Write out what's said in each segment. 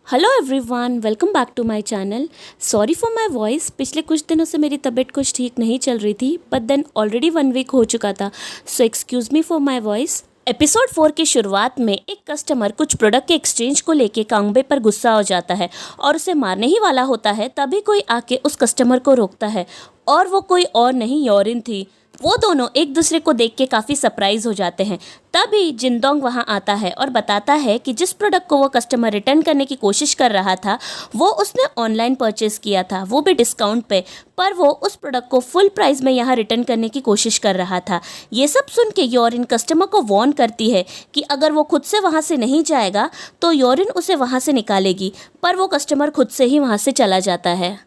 Hello everyone, welcome back to my channel. Sorry for my voice. पिछले कुछ दिनों से मेरी तबीयत कुछ ठीक नहीं चल रही थी, बट देन ऑलरेडी 1 वीक हो चुका था, so excuse me for my voice. Episode 4 की शुरुआत में एक कस्टमर कुछ प्रोडक्ट के एक्सचेंज को लेके कांगबे पर गुस्सा हो जाता है और उसे मारने ही वाला होता है। तभी कोई आके उस कस्टमर को रोकता है और वो कोई और नहीं, योरिन थी। वो दोनों एक दूसरे को देख के काफ़ी सरप्राइज हो जाते हैं। तभी जिनदोंग वहाँ आता है और बताता है कि जिस प्रोडक्ट को वो कस्टमर रिटर्न करने की कोशिश कर रहा था वो उसने ऑनलाइन परचेज किया था, वो भी डिस्काउंट पे, पर वो उस प्रोडक्ट को फुल प्राइस में यहाँ रिटर्न करने की कोशिश कर रहा था। ये सब सुन के योरिन कस्टमर को वार्न करती है कि अगर वो खुद से वहाँ से नहीं जाएगा तो योरिन उसे वहाँ से निकालेगी, पर वो कस्टमर खुद से ही वहाँ से चला जाता है।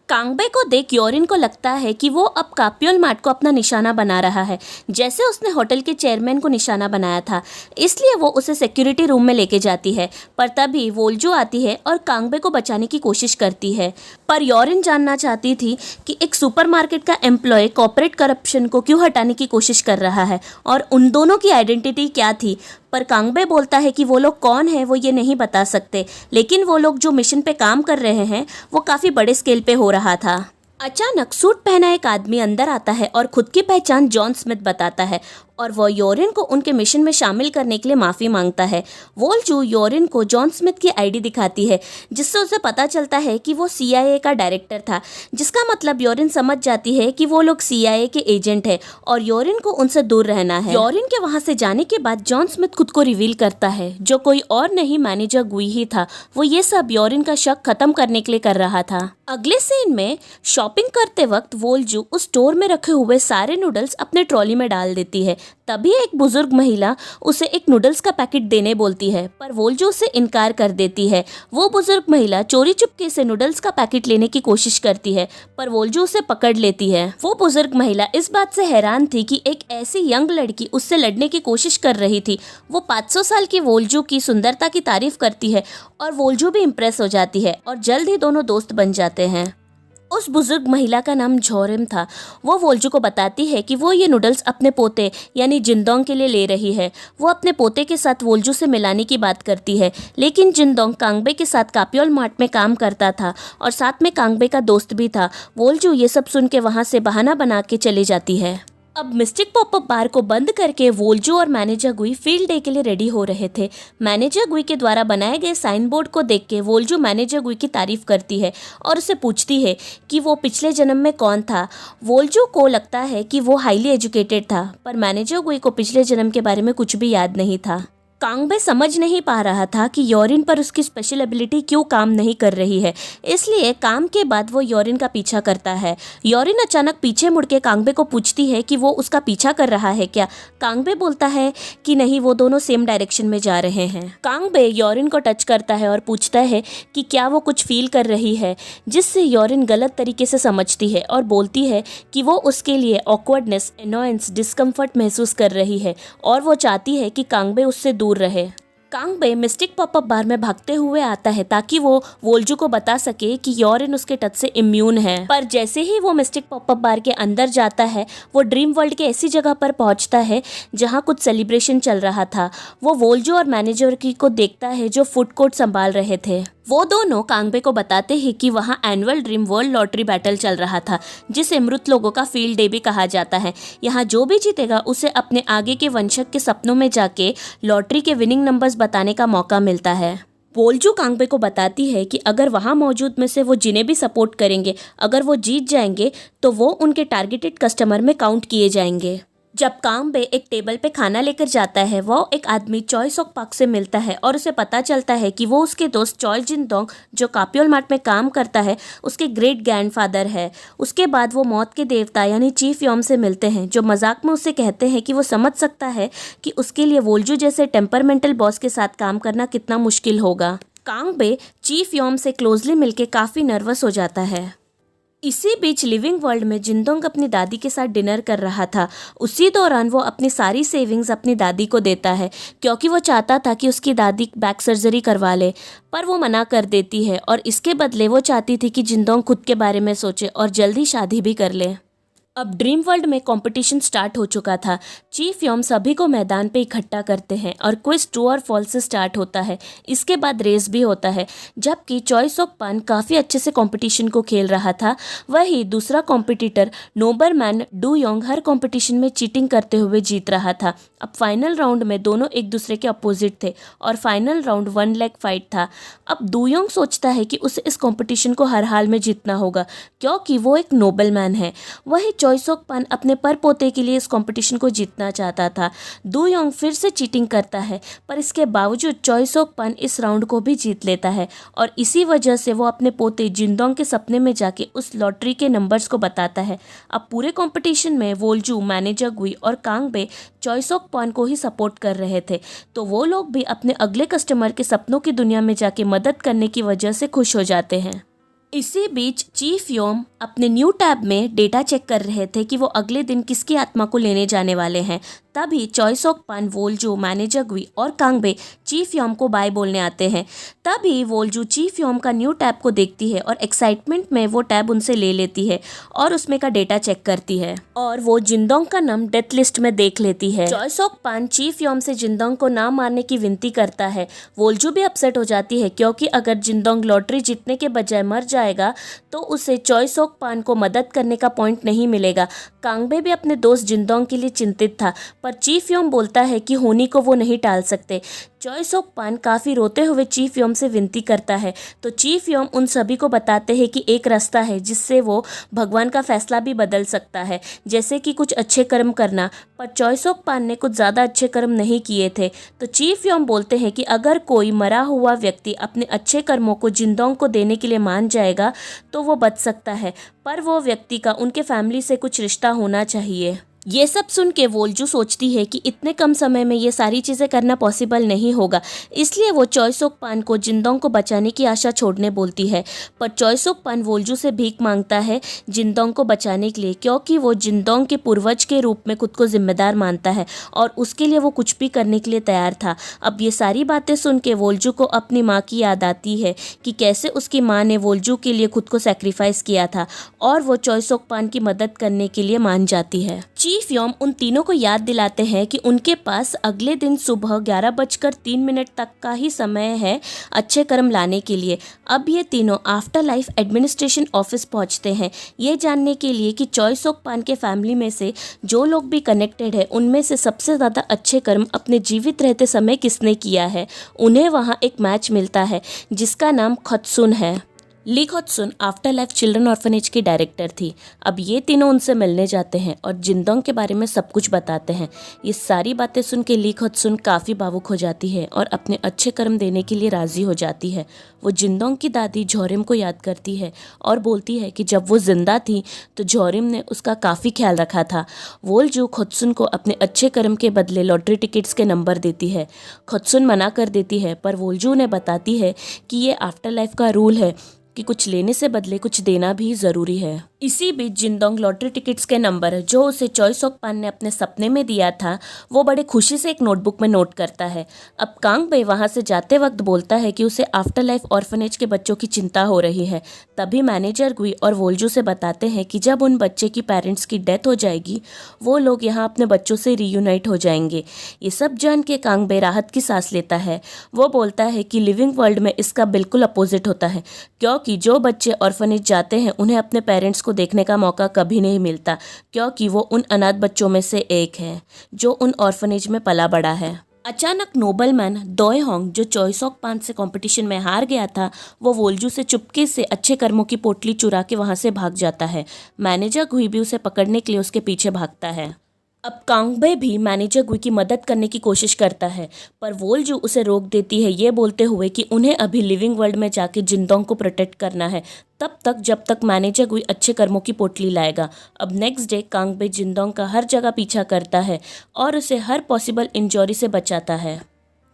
कांगबे को देख योरिन को लगता है कि वो अब काप्योल मार्ट को अपना निशाना बना रहा है, जैसे उसने होटल के चेयरमैन को निशाना बनाया था। इसलिए वो उसे सिक्योरिटी रूम में लेके जाती है, पर तभी वोल्जो आती है और कांगबे को बचाने की कोशिश करती है। पर योरिन जानना चाहती थी कि एक सुपरमार्केट का एम्प्लॉय कॉर्पोरेट करप्शन को क्यों हटाने की कोशिश कर रहा है और उन दोनों की आइडेंटिटी क्या थी। पर कांगबे बोलता है कि वो लोग कौन है वो ये नहीं बता सकते, लेकिन वो लोग जो मिशन पे काम कर रहे हैं वो काफ़ी बड़े स्केल पे हो रहा था। अचानक सूट पहना एक आदमी अंदर आता है और खुद की पहचान जॉन स्मिथ बताता है और वो योरिन को उनके मिशन में शामिल करने के लिए माफ़ी मांगता है। वोल्जू योरिन को जॉन स्मिथ की आईडी दिखाती है, जिससे उसे पता चलता है कि वो सीआईए का डायरेक्टर था, जिसका मतलब योरिन समझ जाती है कि वो लोग सीआईए के एजेंट है और योरिन को उनसे दूर रहना है। योरिन के वहाँ से जाने के बाद जॉन स्मिथ खुद को रिवील करता है, जो कोई और नहीं मैनेजर गुई ही था। वो ये सब योरिन का शक खत्म करने के लिए कर रहा था। अगले सीन में शॉपिंग करते वक्त वोल्जू उस स्टोर में रखे हुए सारे नूडल्स अपने ट्रॉली में डाल देती है। तभी एक बुजुर्ग महिला उसे एक नूडल्स का पैकेट देने बोलती है, पर वोल्जू उसे इनकार कर देती है। वो बुजुर्ग महिला चोरी चुपके से नूडल्स का पैकेट लेने की कोशिश करती है, पर वोल्जू उसे पकड़ लेती है। वो बुजुर्ग महिला इस बात से हैरान थी कि एक ऐसी यंग लड़की उससे लड़ने की कोशिश कर रही थी। वो 500 साल की वोल्जू की सुंदरता की तारीफ करती है और वोल्जू भी इम्प्रेस हो जाती है और जल्द ही दोनों दोस्त बन जाते हैं। उस बुजुर्ग महिला का नाम झोरिम था। वो वोल्जू को बताती है कि वो ये नूडल्स अपने पोते यानी जिनदोंग के लिए ले रही है। वो अपने पोते के साथ वोल्जू से मिलाने की बात करती है, लेकिन जिनदोंग कांगबे के साथ काप्योल मार्ट में काम करता था और साथ में कांगबे का दोस्त भी था। वोल्जू ये सब सुन के वहाँ से बहाना बना के चली जाती है। अब मिस्टिक पॉपअप बार को बंद करके वोल्जू और मैनेजर गुई फील्ड डे के लिए रेडी हो रहे थे। मैनेजर गुई के द्वारा बनाए गए साइन बोर्ड को देख के वोल्जू मैनेजर गुई की तारीफ करती है और उसे पूछती है कि वो पिछले जन्म में कौन था। वोल्जू को लगता है कि वो हाईली एजुकेटेड था, पर मैनेजर गुई को पिछले जन्म के बारे में कुछ भी याद नहीं था। कांगबे समझ नहीं पा रहा था कि योरिन पर उसकी स्पेशल एबिलिटी क्यों काम नहीं कर रही है, इसलिए काम के बाद वो योरिन का पीछा करता है। योरिन अचानक पीछे मुड़ के कांगबे को पूछती है कि वो उसका पीछा कर रहा है क्या। कांगबे बोलता है कि नहीं, वो दोनों सेम डायरेक्शन में जा रहे हैं। कांगबे योरिन को टच करता है और पूछता है कि क्या वो कुछ फील कर रही है, जिससे योरिन गलत तरीके से समझती है और बोलती है कि वो उसके लिए ऑकवर्डनेस, एनॉयंस, डिस्कम्फर्ट महसूस कर रही है और वो चाहती है कि कांगबे उससे दूर रहे। कांगबे मिस्टिक पॉपअप बार में भागते हुए आता है ताकि वो वोल्जू को बता सके कि योरिन उसके टच से इम्यून है। पर जैसे ही वो मिस्टिक पॉपअप बार के अंदर जाता है, वो ड्रीम वर्ल्ड के ऐसी जगह पर पहुंचता है जहां कुछ सेलिब्रेशन चल रहा था। वो वोल्जू और मैनेजर की को देखता है जो फूड कोर्ट संभाल रहे थे। वो दोनों कांगबे को बताते हैं कि वहाँ annual dream world lottery battle चल रहा था, जिसे मृत लोगों का फील्ड डे भी कहा जाता है। यहाँ जो भी जीतेगा उसे अपने आगे के वंशज के सपनों में जाके लॉटरी के विनिंग नंबर्स बताने का मौका मिलता है। वोल्जू कांगबे को बताती है कि अगर वहाँ मौजूद में से वो जिन्हें भी सपोर्ट करेंगे, अगर वो जीत जाएंगे तो वो उनके टारगेटेड कस्टमर में काउंट किए जाएंगे। जब कांगबे एक टेबल पे खाना लेकर जाता है, वो एक आदमी चॉय सॉक पार्क से मिलता है और उसे पता चलता है कि वो उसके दोस्त चॉय जिनदोंग, जो काप्योल मार्ट में काम करता है, उसके ग्रेट ग्रैंडफादर है। उसके बाद वो मौत के देवता यानी चीफ यॉम से मिलते हैं, जो मजाक में उससे कहते हैं कि वो समझ सकता है कि उसके लिए वोल्जू जैसे टेम्परमेंटल बॉस के साथ काम करना कितना मुश्किल होगा। कांगबे चीफ यॉम से क्लोजली मिलके काफ़ी नर्वस हो जाता है। इसी बीच लिविंग वर्ल्ड में जिनदोंग अपनी दादी के साथ डिनर कर रहा था। उसी दौरान वो अपनी सारी सेविंग्स अपनी दादी को देता है, क्योंकि वो चाहता था कि उसकी दादी बैक सर्जरी करवा ले, पर वो मना कर देती है और इसके बदले वो चाहती थी कि जिनदोंग खुद के बारे में सोचे और जल्दी शादी भी कर ले। अब ड्रीम वर्ल्ड में कंपटीशन स्टार्ट हो चुका था। चीफ यॉम सभी को मैदान पे इकट्ठा करते हैं और क्विज ट्रू और फॉल्स से स्टार्ट होता है। इसके बाद रेस भी होता है। जबकि चॉइस ऑफ पान काफ़ी अच्छे से कंपटीशन को खेल रहा था, वही दूसरा कॉम्पिटिटर नोबरमैन डू योंग हर कंपटीशन में चीटिंग करते हुए जीत रहा था। अब फाइनल राउंड में दोनों एक दूसरे के अपोजिट थे और फाइनल राउंड 1 लेग फाइट था। अब डू योंग सोचता है कि उसे इस कंपटीशन को हर हाल में जीतना होगा क्योंकि वो एक नोबल मैन है। वही चॉइस ऑफ पान अपने पर पोते के लिए इस कंपटीशन को जीतना चाहता था। डू योंग फिर से चीटिंग करता है, पर इसके बावजूद चॉइस ऑफ पान इस राउंड को भी जीत लेता है और इसी वजह से वो अपने पोते जिंदोंग के सपने में जाके उस लॉटरी के नंबर्स को बताता है। अब पूरे कंपटीशन में वोल्जू, मैनेजर गुई और कांगबे चॉइस ऑफ पान को ही सपोर्ट कर रहे थे, तो वो लोग भी अपने अगले कस्टमर के सपनों की दुनिया में जाके मदद करने की वजह से खुश हो जाते हैं। इसी बीच चीफ योम अपने न्यू टैब में डेटा चेक कर रहे थे कि वो अगले दिन किसकी आत्मा को लेने जाने वाले हैं। तभी चॉइस ऑफ पान, वोल्जू, मैनेजर गुई और कांगबे चीफ योम को बाय बोलने आते हैं। तभी वोल्जू चीफ योम का न्यू टैब को देखती है और एक्साइटमेंट में वो टैब उनसे ले लेती है और उसमें का डेटा चेक करती है और वो जिंदोंग का नाम डेथ लिस्ट में देख लेती है। चॉइस ऑफ पान चीफ योम से जिंदोंग को ना मारने की विनती करता है। वोल्जू भी अपसेट हो जाती है क्योंकि अगर जिंदोंग लॉटरी जीतने के बजाय मर जाएगा तो उसे चॉइस ऑफ पान को मदद करने का पॉइंट नहीं मिलेगा। कांगबे भी अपने दोस्त जिंदोंग के लिए चिंतित था, पर चीफ योम बोलता है कि होनी को वो नहीं टाल सकते। चॉइस ऑफ पान काफ़ी रोते हुए चीफ योम से विनती करता है, तो चीफ योम उन सभी को बताते हैं कि एक रास्ता है जिससे वो भगवान का फैसला भी बदल सकता है, जैसे कि कुछ अच्छे कर्म करना। पर चॉइस ऑफ पान ने कुछ ज़्यादा अच्छे कर्म नहीं किए थे, तो चीफ योम बोलते हैं कि अगर कोई मरा हुआ व्यक्ति अपने अच्छे कर्मों को जिंदोंग को देने के लिए मान जाएगा तो वो बच सकता है, पर वो व्यक्ति का उनके फैमिली से कुछ रिश्ता होना चाहिए। ये सब सुन के वोल्जू सोचती है कि इतने कम समय में ये सारी चीज़ें करना पॉसिबल नहीं होगा, इसलिए वो चॉइस ऑफ पान को जिंदोंग को बचाने की आशा छोड़ने बोलती है। पर चॉइस ऑफ पान वोल्जू से भीख मांगता है जिंदोंग को बचाने के लिए, क्योंकि वो जिंदोंग के पूर्वज के रूप में खुद को जिम्मेदार मानता है और उसके लिए वो कुछ भी करने के लिए तैयार था। अब ये सारी बातें सुन के वोल्जू को अपनी माँ की याद आती है कि कैसे उसकी माँ ने वोल्जू के लिए खुद को सेक्रीफाइस किया था और वो चॉइस ऑफ पान की मदद करने के लिए मान जाती है। चीफ योम उन तीनों को याद दिलाते हैं कि उनके पास अगले दिन सुबह 11:03 तक का ही समय है अच्छे कर्म लाने के लिए। अब ये तीनों आफ्टर लाइफ एडमिनिस्ट्रेशन ऑफिस पहुंचते हैं ये जानने के लिए कि चॉइस ऑफ पान के फैमिली में से जो लोग भी कनेक्टेड है उनमें से सबसे ज़्यादा अच्छे कर्म अपने जीवित रहते समय किसने किया है। उन्हें वहाँ एक मैच मिलता है जिसका नाम खत्सुन है। ली खत्सुन आफ्टर लाइफ चिल्ड्रन ऑर्फनेज की डायरेक्टर थी। अब ये तीनों उनसे मिलने जाते हैं और जिंदोंग के बारे में सब कुछ बताते हैं। ये सारी बातें सुन के ली खत्सुन काफ़ी भावुक हो जाती है और अपने अच्छे कर्म देने के लिए राज़ी हो जाती है। वो जिंदोंग की दादी झोरिम को याद करती है और बोलती है कि जब वो जिंदा थी तो झोरिम ने उसका काफ़ी ख्याल रखा था। वोल्जू खत्सुन को अपने अच्छे कर्म के बदले लॉटरी टिकट्स के नंबर देती है। खत्सुन मना कर देती है, पर वोल्जू उन्हें बताती है कि ये आफ्टर लाइफ का रूल है कि कुछ लेने से बदले कुछ देना भी ज़रूरी है। इसी बीच जिंदोंग लॉटरी टिकट्स के नंबर जो उसे चॉइस ऑफ पान ने अपने सपने में दिया था वो बड़े खुशी से एक नोटबुक में नोट करता है। अब कांगबे वहाँ से जाते वक्त बोलता है कि उसे आफ्टर लाइफ ऑर्फनेज के बच्चों की चिंता हो रही है। तभी मैनेजर गुई और वोल्जू से बताते हैं कि जब उन बच्चे की पेरेंट्स की डेथ हो जाएगी वो लोग यहाँ अपने बच्चों से रीयूनाइट हो जाएंगे। ये सब जान के कांगबे राहत की सांस लेता है। वो बोलता है कि लिविंग वर्ल्ड में इसका बिल्कुल अपोजिट होता है, क्योंकि जो बच्चे ऑर्फनेज जाते हैं उन्हें अपने पेरेंट्स को देखने का मौका कभी नहीं मिलता, क्योंकि वो उन अनाथ बच्चों में से एक है जो उन ऑर्फनेज में पला बड़ा है। अचानक नोबलमैन दोय होंग जो चॉइस ऑफ पान से कंपटीशन में हार गया था वो वोल्जू से चुपके से अच्छे कर्मों की पोटली चुरा के वहाँ से भाग जाता है। मैनेजर गुई भी उसे पकड़ने के लिए उसके पीछे भागता है। अब कांगबे भी मैनेजर गुई की मदद करने की कोशिश करता है, पर वोल्जू उसे रोक देती है ये बोलते हुए कि उन्हें अभी लिविंग वर्ल्ड में जाके जिंदोंग को प्रोटेक्ट करना है, तब तक जब तक मैनेजर गुई अच्छे कर्मों की पोटली लाएगा। अब नेक्स्ट डे कांगबे जिंदोंग का हर जगह पीछा करता है और उसे हर पॉसिबल इंजरी से बचाता है।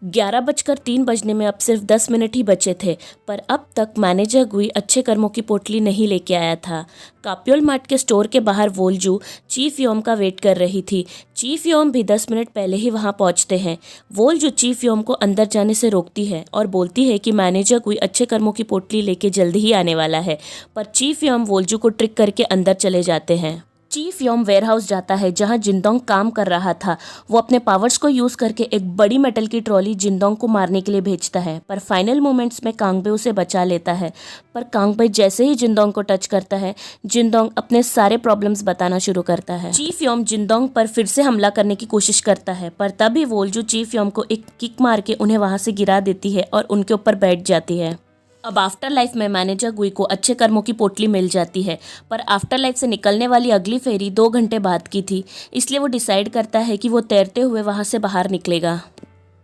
11:03 में अब सिर्फ 10 मिनट ही बचे थे, पर अब तक मैनेजर गुई अच्छे कर्मों की पोटली नहीं लेके आया था। काप्योल मार्ट के स्टोर के बाहर वोल्जू चीफ योम का वेट कर रही थी। चीफ योम भी 10 मिनट पहले ही वहां पहुंचते हैं। वोल्जू चीफ योम को अंदर जाने से रोकती है और बोलती है कि मैनेजर गुई अच्छे कर्मों की पोटली लेके जल्दी ही आने वाला है, पर चीफ योम वोल्जू को ट्रिक करके अंदर चले जाते हैं। चीफ यॉम वेयरहाउस जाता है जहां जिंदोंग काम कर रहा था। वो अपने पावर्स को यूज करके एक बड़ी मेटल की ट्रॉली जिंदोंग को मारने के लिए भेजता है, पर फाइनल मोमेंट्स में कांगबे उसे बचा लेता है। पर कांगबे जैसे ही जिंदोंग को टच करता है, जिंदोंग अपने सारे प्रॉब्लम्स बताना शुरू करता है। चीफ यॉम जिंदोंग पर फिर से हमला करने की कोशिश करता है, पर तभी वोल्जू चीफ यॉम को एक किक मार के उन्हें वहां से गिरा देती है और उनके ऊपर बैठ जाती है। अब आफ्टर लाइफ में मैनेजर गुई को अच्छे कर्मों की पोटली मिल जाती है, पर आफ्टर लाइफ से निकलने वाली अगली फेरी 2 घंटे बाद की थी, इसलिए वो डिसाइड करता है कि वो तैरते हुए वहां से बाहर निकलेगा।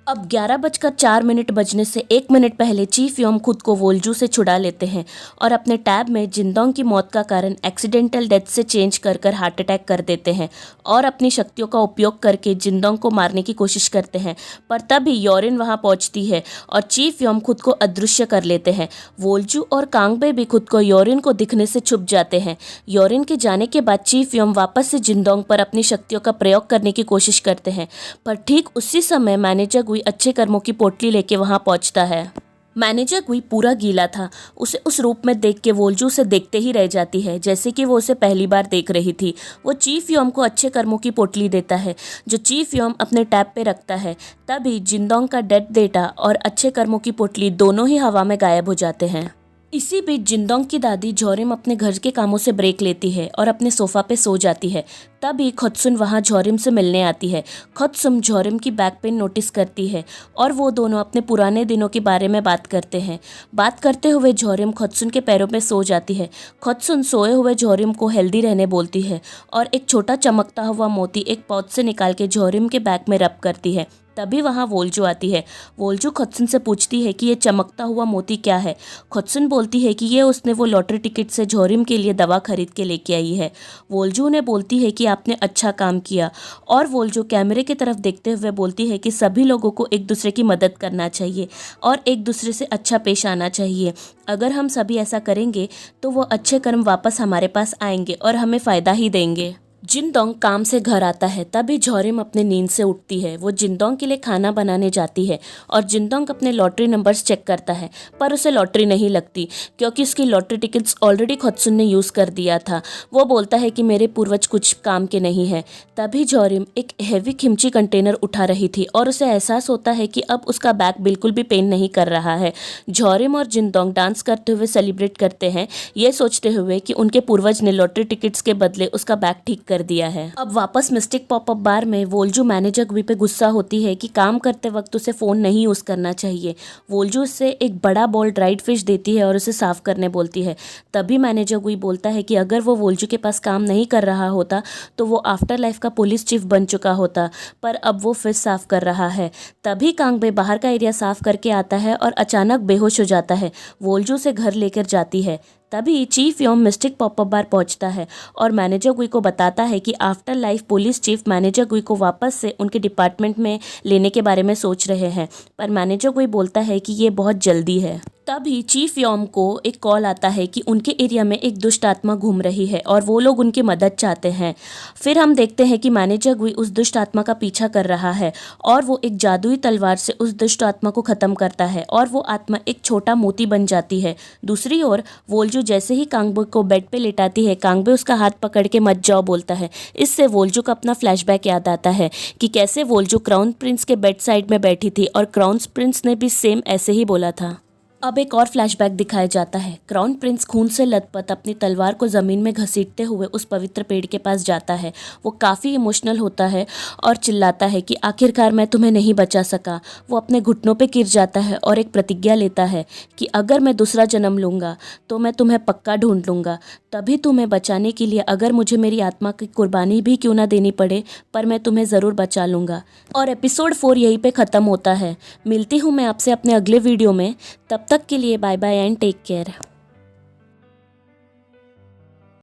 अब 11:04 बजने से 1 मिनट पहले चीफ यॉम खुद को वोल्जू से छुड़ा लेते हैं और अपने टैब में जिंदोंग की मौत का कारण एक्सीडेंटल डेथ से चेंज कर हार्ट अटैक कर देते हैं और अपनी शक्तियों का उपयोग करके जिंदोंग को मारने की कोशिश करते हैं। पर तभी योरिन वहां पहुंचती है और चीफ यॉम खुद को अदृश्य कर लेते हैं। वोल्जू और कांगबे भी खुद को योरिन को दिखने से छुप जाते हैं। योरिन के जाने के बाद चीफ यॉम वापस से जिंदोंग पर अपनी शक्तियों का प्रयोग करने की कोशिश करते हैं, पर ठीक उसी समय मैनेजर गुई अच्छे कर्मों की पोटली लेके वहां पहुंचता है। मैनेजर गुई पूरा गीला था। उसे उस रूप में देख के वोल्जू उसे देखते ही रह जाती है, जैसे कि वो उसे पहली बार देख रही थी। वो चीफ यॉम को अच्छे कर्मों की पोटली देता है, जो चीफ यॉम अपने टैब पे रखता है। तभी जिंदोंग का डेड डेटा और अच्छे कर्मों की पोटली दोनों ही हवा में गायब हो जाते हैं। इसी बीच जिंदोंग की दादी जोरिम अपने घर के कामों से ब्रेक लेती है और अपने सोफा पे सो जाती है। तभी खोत्सुन वहां जोरिम से मिलने आती है। खोत्सुन जोरिम की बैक पेन नोटिस करती है और वो दोनों अपने पुराने दिनों के बारे में बात करते हैं। बात करते हुए जोरिम खोत्सुन के पैरों पे सो जाती है। खोत्सुन सोए हुए जोरिम को हेल्दी रहने बोलती है और एक छोटा चमकता हुआ मोती एक पाउच से निकाल के जोरिम के बैक में रब करती है। तभी वहाँ वोल्जू आती है। वोल्जू खोत्सुन से पूछती है कि ये चमकता हुआ मोती क्या है। खोत्सुन बोलती है कि ये उसने वो लॉटरी टिकट से जोरिम के लिए दवा खरीद के लेके आई है। वोल्जू उन्हें बोलती है कि आपने अच्छा काम किया, और वोल्जू कैमरे की तरफ देखते हुए बोलती है कि सभी लोगों को एक दूसरे की मदद करना चाहिए और एक दूसरे से अच्छा पेश आना चाहिए। अगर हम सभी ऐसा करेंगे तो वो अच्छे कर्म वापस हमारे पास आएंगे और हमें फ़ायदा ही देंगे। जिंदोंग काम से घर आता है। तभी जोरिम अपने नींद से उठती है। वो जिंदोंग के लिए खाना बनाने जाती है और जिंदोंग अपने लॉटरी नंबर्स चेक करता है, पर उसे लॉटरी नहीं लगती क्योंकि उसकी लॉटरी टिकट्स ऑलरेडी खोत्सुन ने यूज़ कर दिया था। वो बोलता है कि मेरे पूर्वज कुछ काम के नहीं है। तभी जोरिम एक हैवी किमची कंटेनर उठा रही थी और उसे एहसास होता है कि अब उसका बैक बिल्कुल भी पेन नहीं कर रहा है। जोरिम और जिंदोंग डांस करते हुए सेलिब्रेट करते हैं, ये सोचते हुए कि उनके पूर्वज ने लॉटरी टिकट्स के बदले उसका बैक ठीक कर दिया है। अब वापस मिस्टिक पॉपअप बार में वोल्जू मैनेजर गुई पे गुस्सा होती है कि काम करते वक्त उसे फोन नहीं यूज करना चाहिए। वोल्जू उससे एक बड़ा बॉल ड्राइड फिश देती है और उसे साफ करने बोलती है। तभी मैनेजर गुई बोलता है कि अगर वो वोल्जू के पास काम नहीं कर रहा होता तो वो आफ्टर लाइफ का पुलिस चीफ बन चुका होता, पर अब वो फिश साफ कर रहा है। तभी कांगबे बाहर का एरिया साफ करके आता है और अचानक बेहोश हो जाता है। वोल्जू से घर लेकर जाती है। तभी चीफ यॉम मिस्टिक पॉपअप बार पहुंचता है और मैनेजर गुई को बताता है कि after life police chief manager गुई को वापस से उनके डिपार्टमेंट में लेने के बारे में सोच रहे हैं, पर मैनेजर गुई बोलता है कि ये बहुत जल्दी है। तभी चीफ यॉम को एक कॉल आता है कि उनके एरिया में एक दुष्ट आत्मा घूम रही है और वो लोग उनकी मदद चाहते हैं। फिर हम देखते हैं कि मैनेजर गुई उस दुष्ट आत्मा का पीछा कर रहा है और वो एक जादुई तलवार से उस दुष्ट आत्मा को ख़त्म करता है और वो आत्मा एक छोटा मोती बन जाती है। दूसरी ओर वोल्जू जैसे ही कांगबे को बेड पे लेटाती है, कांगबे उसका हाथ पकड़ के मत जाओ बोलता है। इससे वोल्जू का अपना फ्लैशबैक याद आता है कि कैसे वोल्जू क्राउन प्रिंस के बेड साइड में बैठी थी और क्राउन प्रिंस ने भी सेम ऐसे ही बोला था। अब एक और फ्लैशबैक दिखाया जाता है। क्राउन प्रिंस खून से लथपथ अपनी तलवार को ज़मीन में घसीटते हुए उस पवित्र पेड़ के पास जाता है। वो काफ़ी इमोशनल होता है और चिल्लाता है कि आखिरकार मैं तुम्हें नहीं बचा सका। वो अपने घुटनों पे गिर जाता है और एक प्रतिज्ञा लेता है कि अगर मैं दूसरा जन्म लूँगा तो मैं तुम्हें पक्का ढूंढ लूँगा। तभी तुम्हें बचाने के लिए अगर मुझे मेरी आत्मा की कुर्बानी भी क्यों ना देनी पड़े, पर मैं तुम्हें ज़रूर बचा लूँगा। और एपिसोड 4 यहीं पे ख़त्म होता है। मिलती हूँ मैं आपसे अपने अगले वीडियो में। तब तक के लिए bye bye and take care.